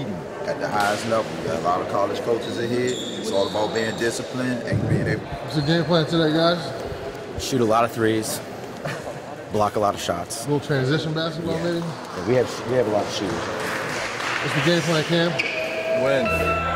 competing at the highest level. We got a lot of college coaches in here. It's all about being disciplined and being able. What's the game plan today, guys? Shoot a lot of threes, block a lot of shots. A little transition basketball, maybe? Yeah, we have a lot of shooters. What's the game plan, Cam? Win.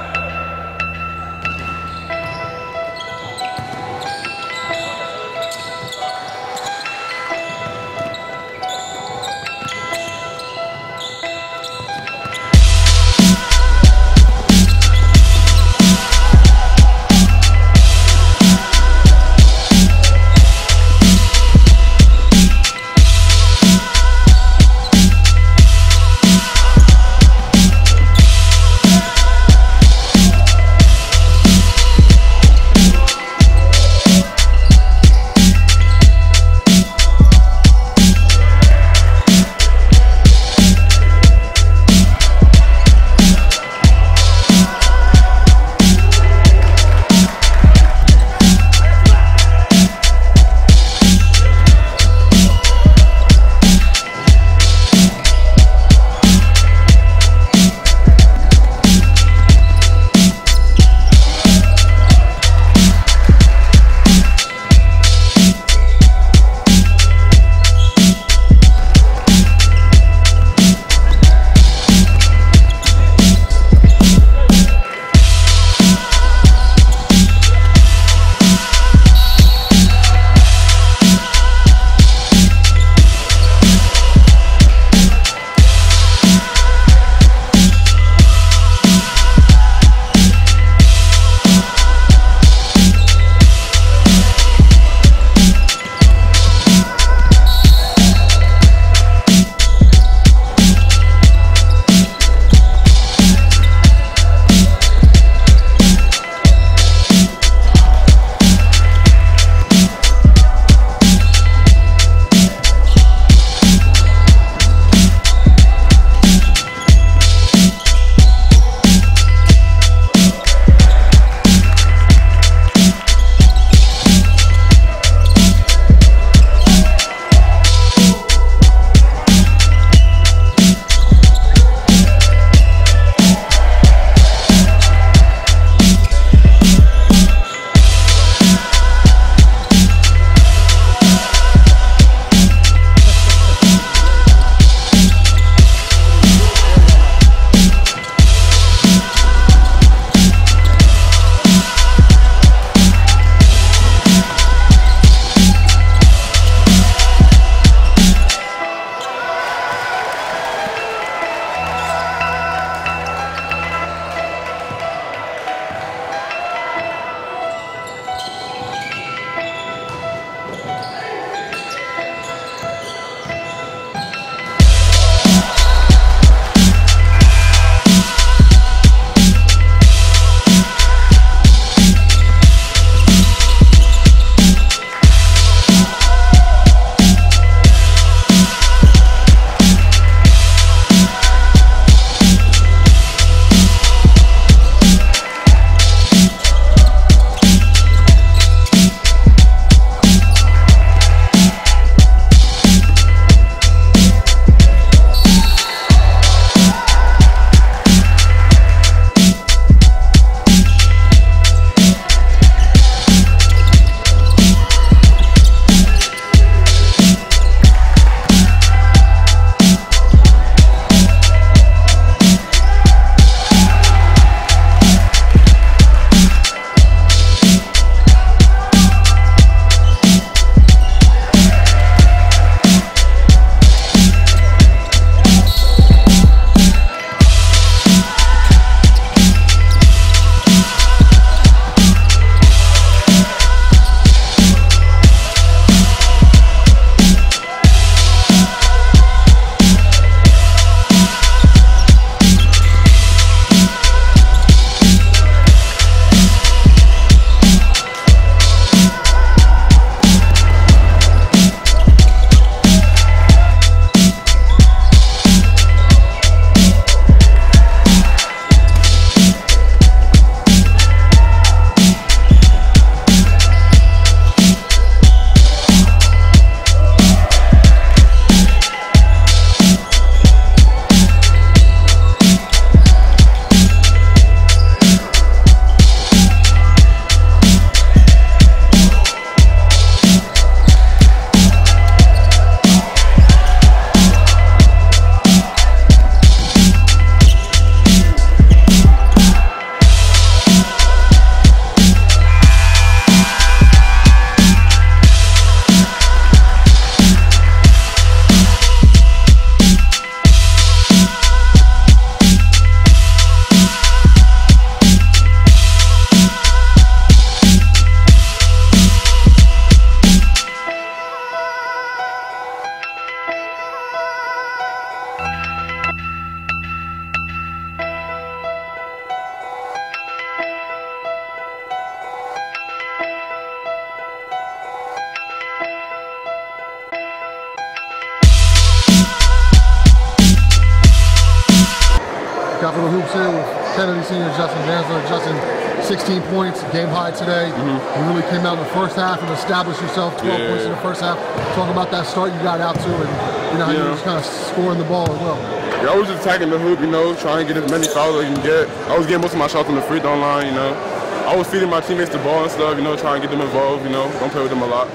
Kennedy senior, Justin Dantzler. Justin, 16 points, game high today. You really came out in the first half and established yourself, 12 points in the first half. Talk about that start you got out to and how you were just kind of scoring the ball as well. Yeah, I was just attacking the hoop, trying to get as many fouls as I can get. I was getting most of my shots on the free throw line, I was feeding my teammates the ball and stuff, trying to get them involved, don't play with them a lot.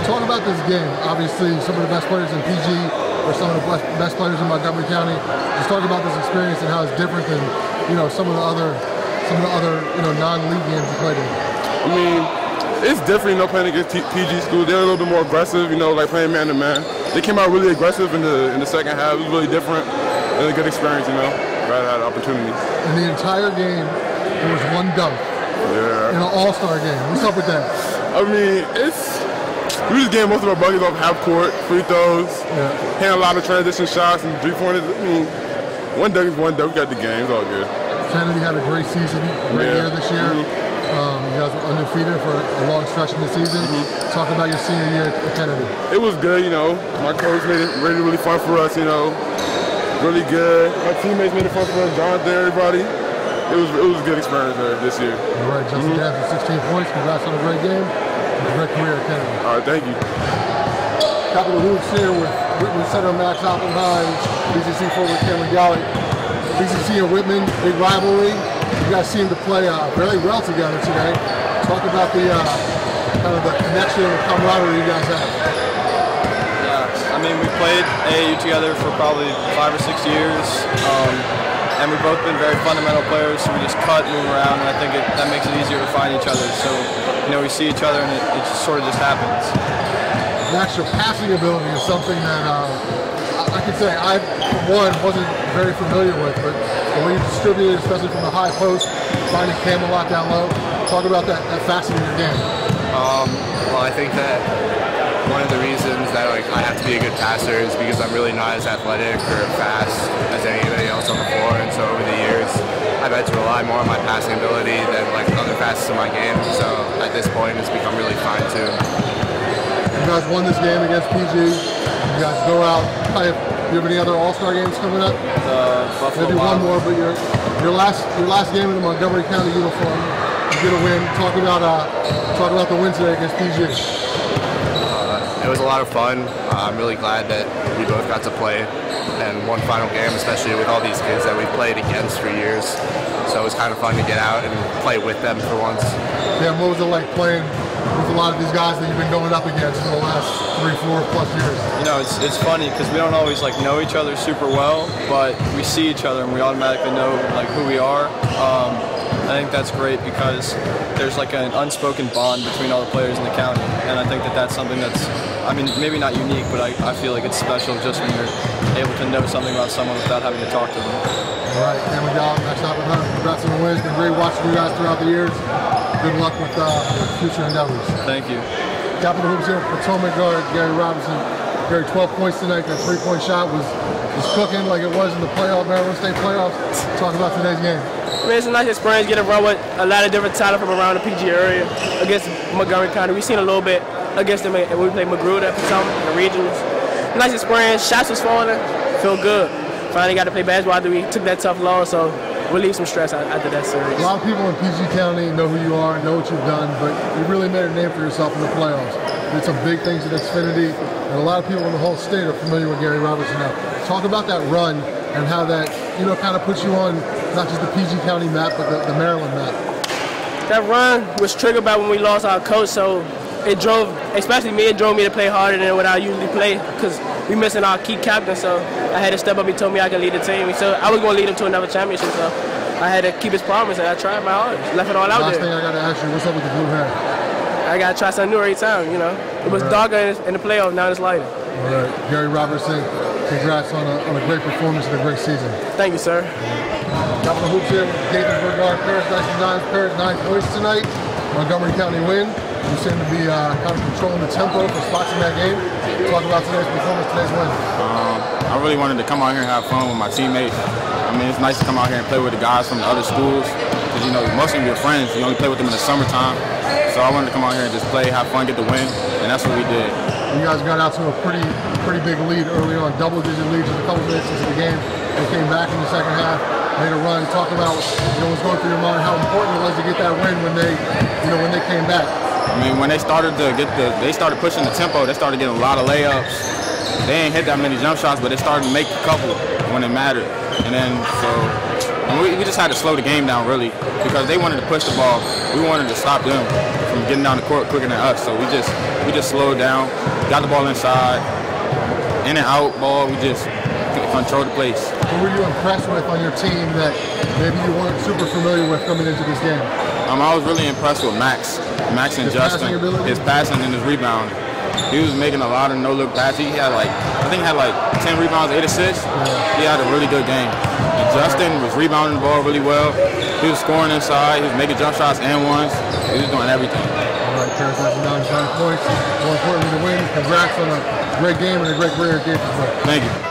Talk about this game. Obviously, some of the best players in PG or some of the best players in Montgomery County. Just talk about this experience and how it's different than, some of the other non-league games you played in. I mean, it's different, playing against PG schools. They're a little bit more aggressive, like playing man to man. They came out really aggressive in the second half. It was really different and a good experience, Glad I had the opportunity. In the entire game, there was one dunk. Yeah. In an all-star game. What's up with that? I mean, we just getting most of our buckets off half court, free throws, hitting a lot of transition shots and three-pointers. I mean, one dunk is one dunk. We got the game. It's all good. Kennedy had a great season, great year this year. You guys were undefeated for a long stretch in the season. Talk about your senior year at Kennedy. It was good, My coach made it really, really fun for us, Really good. My teammates made it fun for us, Jonathan, everybody. It was a good experience this year. All right, Justin Dantzler, 16 points. Congrats on a great game. A great career at Kennedy. All right, thank you. Capital Hoops here with Whitman center Max Oppenheim, BCC forward Cameron Galic. BCC and Whitman, big rivalry. You guys seem to play very well together today. Talk about the kind of the connection and camaraderie you guys have. Yeah, I mean, we played AAU together for probably 5 or 6 years. And we've both been very fundamental players, so we just cut, move around, and I think that makes it easier to find each other. So, we see each other, and it just sort of just happens. Max, your passing ability is something that I can say I, for one, wasn't very familiar with, but the way you distribute, especially from the high post, finding Cam a lot down low. Talk about that facet of your game. Well, I think that one of the reasons that I have to be a good passer is because I'm really not as athletic or fast as anybody else on the floor, and so over the years I've had to rely more on my passing ability than other facets of my game. So at this point it's become really fine-tuned. You guys won this game against PG. You guys go out. Do you have any other All-Star games coming up? Maybe one more, but your last game in the Montgomery County uniform, you get a win. Talk about the win today against PG. It was a lot of fun. I'm really glad that we both got to play in one final game, especially with all these kids that we've played against for years. So it was kind of fun to get out and play with them for once. Yeah, what was it like playing with a lot of these guys that you've been going up against in the last 3, 4+ years? It's funny because we don't always know each other super well, but we see each other and we automatically know who we are. I think that's great because there's an unspoken bond between all the players in the county, and I think that's something that's, maybe not unique, but I feel like it's special just when you're able to know something about someone without having to talk to them. All right, Cameron Galic, Max Oppenheim, congrats on the win. It's been great watching you guys throughout the years. Good luck with future endeavors. Thank you. Capital Hoops here, Potomac guard Gary Robertson. Gary, 12 points tonight. That three-point shot was cooking like it was in the Maryland State playoffs. Talk about today's game. It's a nice experience getting to run with a lot of different talent from around the PG area against Montgomery County. We've seen a little bit against them when we played Magruder, Potomac, the regionals. Nice experience. Shots was falling. Feel good. Finally got to play basketball after we took that tough loss, so relieve some stress after that series. A lot of people in PG County know who you are, know what you've done, but you really made a name for yourself in the playoffs. You did some big things at Xfinity, and a lot of people in the whole state are familiar with Gary Robertson now. Talk about that run and how that, kind of puts you on not just the PG County map, but the Maryland map. That run was triggered by when we lost our coach, so it drove, especially me, it drove me to play harder than what I usually play because we missing our key captain, so I had to step up. He told me I could lead the team. So I was going to lead him to another championship, so I had to keep his promise, and I tried my hardest. Left it all out there. Last thing I got to ask you, what's up with the blue hair? I got to try something new every time, It was darker in the playoffs, now it's lighter. All right, Gary Robertson, congrats on a great performance and a great season. Thank you, sir. Capital Hoops here with Gaithersburg guard Paris, dyson-dimes. Paris, 9 points tonight. Montgomery County win. You seem to be kind of controlling the tempo for spots in that game. Talk about today's performance, today's win. I really wanted to come out here and have fun with my teammates. It's nice to come out here and play with the guys from the other schools because, most of them are friends. You only play with them in the summertime. So I wanted to come out here and just play, have fun, get the win, and that's what we did. You guys got out to a pretty big lead early on, double-digit lead just a couple minutes into the game. They came back in the second half. made a run. Talk about what's going through your mind, how important it was to get that win when they came back. I mean, when they started they started pushing the tempo. They started getting a lot of layups. They ain't hit that many jump shots, but they started to make a couple when it mattered. And then we just had to slow the game down really because they wanted to push the ball. We wanted to stop them from getting down the court quicker than us. So we just slowed down, got the ball inside, in and out ball. We just controlled the place. Who were you impressed with on your team that maybe you weren't super familiar with coming into this game? I was really impressed with Max and Justin, his passing and his rebound. He was making a lot of no-look passes. He had I think he had 10 rebounds, 8 assists. He had a really good game. And Justin was rebounding the ball really well. He was scoring inside. He was making jump shots and ones. He was doing everything. All right, Terrence, that's 9 points. More importantly, the win. Congrats on a great game and a great career at Dantzler. Thank you.